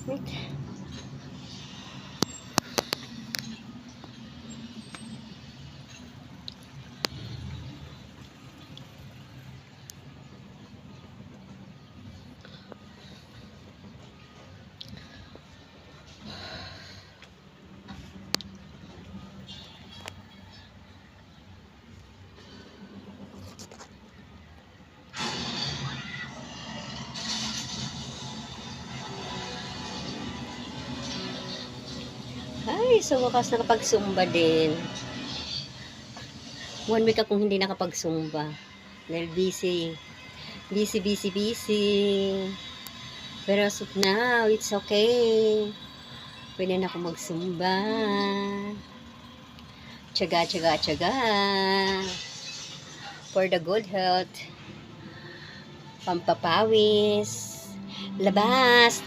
Wait. Ay, sa wakas nakapag-zumba din. 1 week akong hindi nakapag-zumba. Dahil busy. Busy. Pero as of now, it's okay. Pwede na ako mag-zumba. Tiyaga. For the good health. Pampapawis. Labas.